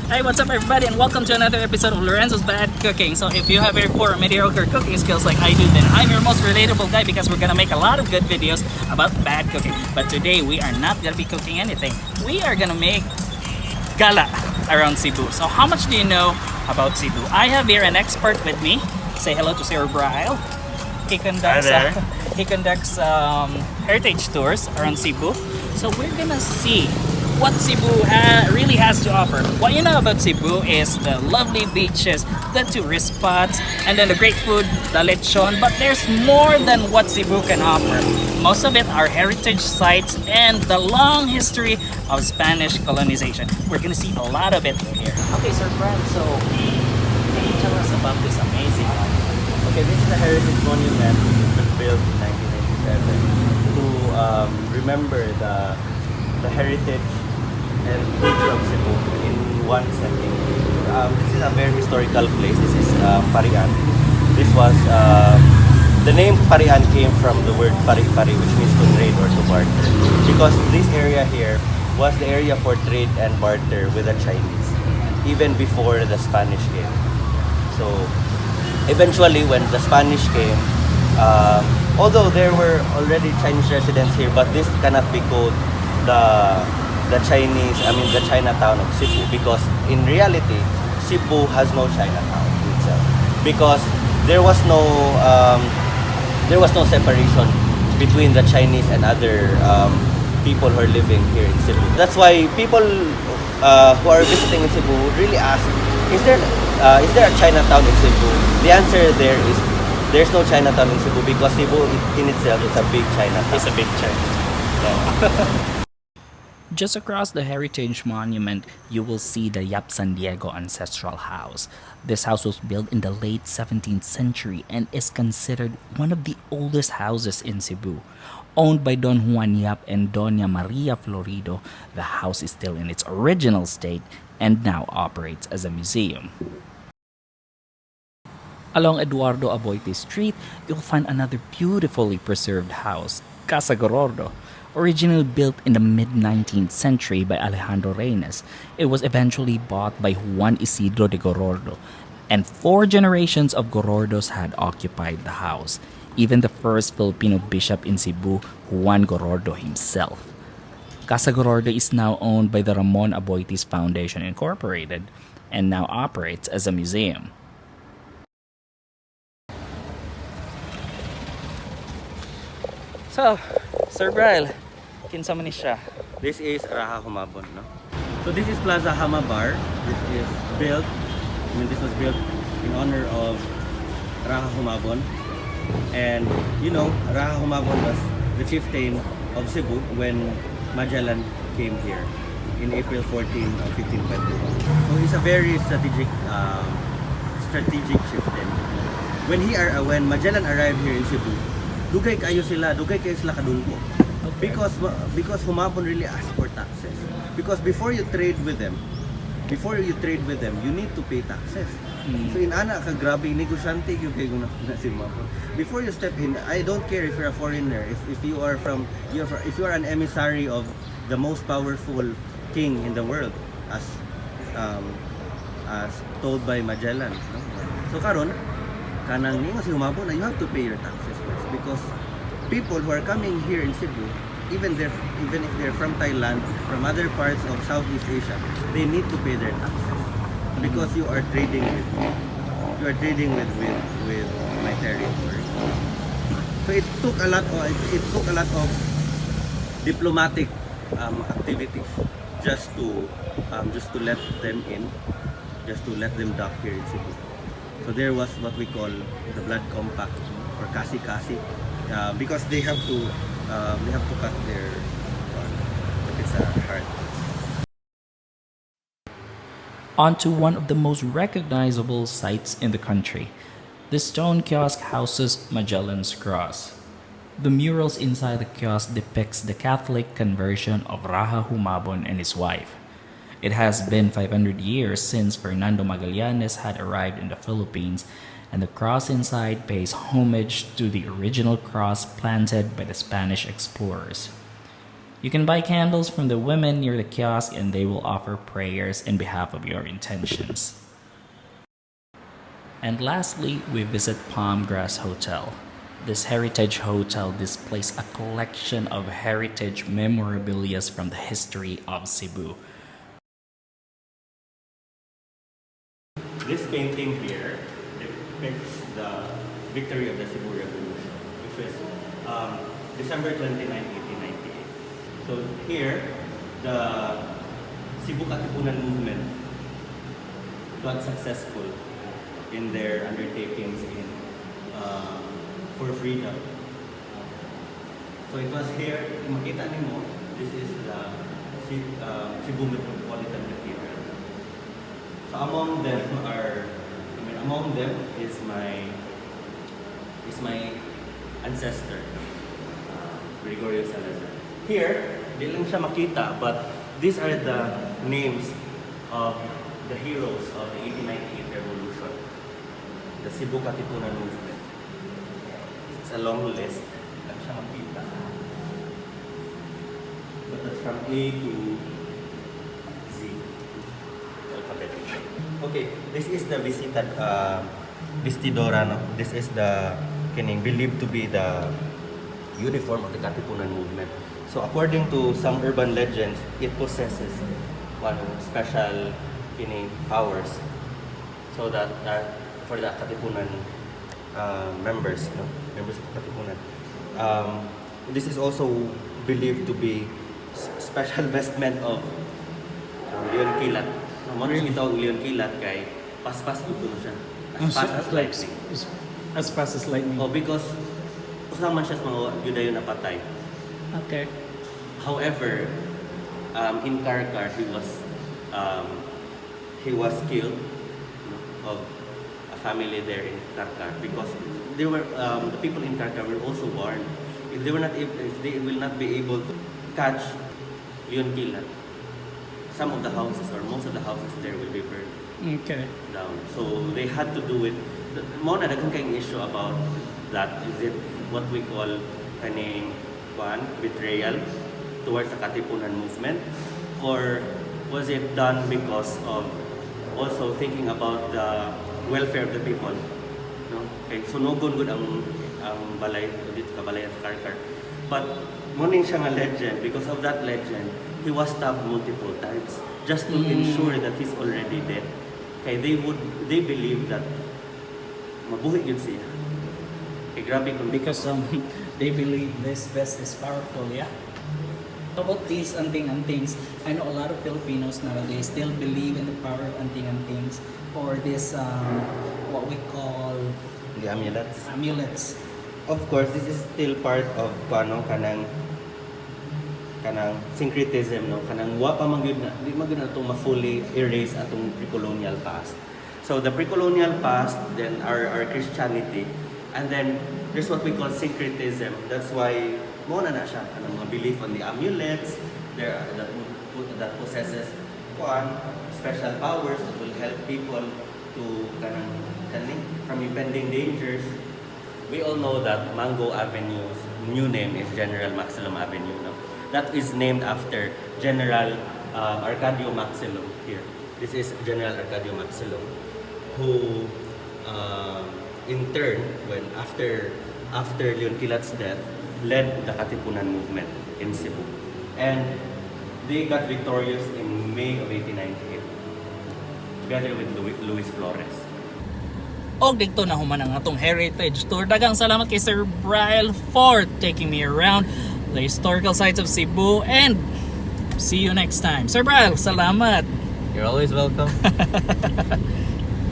Hey, what's up everybody and welcome to another episode of Lorenzo's Bad Cooking. So if you have very poor or mediocre cooking skills like I do, then I'm your most relatable guy because we're gonna make a lot of good videos about bad cooking. But today we are not gonna be cooking anything. We are gonna make gala around Cebu. So how much do you know about Cebu? I have here an expert with me. Say hello to Sir Bryl. He conducts heritage tours around Cebu. So we're gonna see what Cebu really has to offer. What you know about Cebu is the lovely beaches, the tourist spots, and then the great food, the lechon. But there's more than what Cebu can offer. Most of it are heritage sites and the long history of Spanish colonization. We're gonna see a lot of it here. Okay, Sir Brad, so can you tell us about this amazing one? Okay, this is a heritage monument. It was built in 1997 to remember the heritage and culture of Cebu in one setting. This is a very historical place. This is Parian. This was the name Parian came from the word pari-pari, which means to trade or to barter. Because this area here was the area for trade and barter with the Chinese, even before the Spanish came. So eventually, when the Spanish came, although there were already Chinese residents here, but this cannot be called the Chinatown of Cebu, because in reality, Cebu has no Chinatown itself, because there was no separation between the Chinese and other people who are living here in Cebu. That's why people who are visiting in Cebu really ask, is there a Chinatown in Cebu? The answer there is there's no Chinatown in Cebu, because Cebu in itself is a big Chinatown. It's a big church. Yeah. Just across the Heritage Monument, you will see the Yap San Diego Ancestral House. This house was built in the late 17th century and is considered one of the oldest houses in Cebu. Owned by Don Juan Yap and Doña Maria Florido, the house is still in its original state and now operates as a museum. Along Eduardo Aboite Street, you'll find another beautifully preserved house, Casa Gorordo. Originally built in the mid-19th century by Alejandro Reynes, it was eventually bought by Juan Isidro de Gorordo, and 4 generations of Gorordos had occupied the house, even the first Filipino bishop in Cebu, Juan Gorordo himself. Casa Gorordo is now owned by the Ramon Aboitiz Foundation Incorporated and now operates as a museum. So, Sir Bryl, kinsa man ni siya? This is Raha Humabon, no? So this is Plaza Hama Bar. This was built in honor of Raha Humabon. And you know, Raha Humabon was the chieftain of Cebu when Magellan came here in April 14 of 1521. So he's a very strategic chieftain. When Magellan arrived here in Cebu, dugay kayo sila kadunggo. Because Humabon really asked for taxes. Because before you trade with them, you need to pay taxes. So in ana ka grabe negosyante gyud kay guna si Humabon. Before you step in, I don't care if you're a foreigner, if you are an emissary of the most powerful king in the world, as told by Magellan, no? So karon kanang ningo si Humabon, you have to pay your taxes first, because people who are coming here in Cebu, even if they're from Thailand, from other parts of Southeast Asia, they need to pay their taxes, because you are trading with my territory. So it took a lot of diplomatic activities just to let them in, just to let them dock here in Cebu. So there was what we call the blood compact, or kasi-kasi, because they have to cut their heart. On to one of the most recognizable sites in the country. The stone kiosk houses Magellan's Cross. The murals inside the kiosk depicts the Catholic conversion of Raha Humabon and his wife. It has been 500 years since Fernando Magallanes had arrived in the Philippines, and the cross inside pays homage to the original cross planted by the Spanish explorers. You can buy candles from the women near the kiosk and they will offer prayers in behalf of your intentions. And lastly, we visit Palm Grass Hotel. This heritage hotel displays a collection of heritage memorabilia from the history of Cebu. This painting here depicts the victory of the Cebu Revolution, which was December 29, 1898. So here, the Cebu Katipunan movement got successful in their undertakings for freedom. So it was here, makita nimo, this is the Cebu Metropolitan Cathedral. So among them is my ancestor, Gregorio Salazar. Here, di lang siya makita, but these are the names of the heroes of the 1898 revolution, the Cebu Katipunan movement. It's a long list, di lang siya makita. But that's from A to Z, alphabetically. Okay, this is the Vestidora, no? This is the believed to be the uniform of the Katipunan movement. So according to some urban legends, it possesses one special powers. So that for the Katipunan members, members of Katipunan. This is also believed to be special vestment of Leon Kilat. Really? Ito Leon Kilat kay paspas ito siya. As fast as lightning. As fast as lightning. Oh, because usang man siya sa mga Judayo na patay. Okay. However, in Karkar, he was killed of a family there in Karkar because they were the people in Karkar were also warned if they will not be able to catch Leon Kilat, some of the houses or most of the houses there will be burned. Okay. Down. So they had to do it. More na daghang kayong issue about that. Is it what we call betrayal towards the Katipunan movement, or was it done because of also thinking about the welfare of the people? No? Okay, so no good ang balay dito kabalay at Karkar. But morning siya nga legend. Because of that legend, he was stabbed multiple times just to ensure that he's already dead. Okay, they believe that mabuhi yun siya. Okay, grabe kung Because they believe this vest is powerful, yeah? About these anting-antings, I know a lot of Filipinos nowadays still believe in the power of anting-antings or this, what we call the amulets. Amulets. Of course, this is still part of kanang syncretism, no? Kanang wa pa man gyud na di man gyud na itong ma-fully erase atong pre-colonial past. So the pre-colonial past, then our Christianity, and then there's what we call syncretism. That's why mo na siya kanang mga belief on the amulets there that possesses special powers that will help people to from impending dangers. We all know that Mango Avenue's new name is General Maximum Avenue, no? That is named after General Arcadio Maximum here. This is General Arcadio Maximum, who in turn, after Leon Kilat's death, led the Katipunan movement in Cebu. And they got victorious in May of 1898, together with Luis Flores. Og dito na human ang atong heritage tour. Daghang salamat kay Sir Bryl for taking me around the historical sites of Cebu, and see you next time. Sir Bryl, salamat. You're always welcome.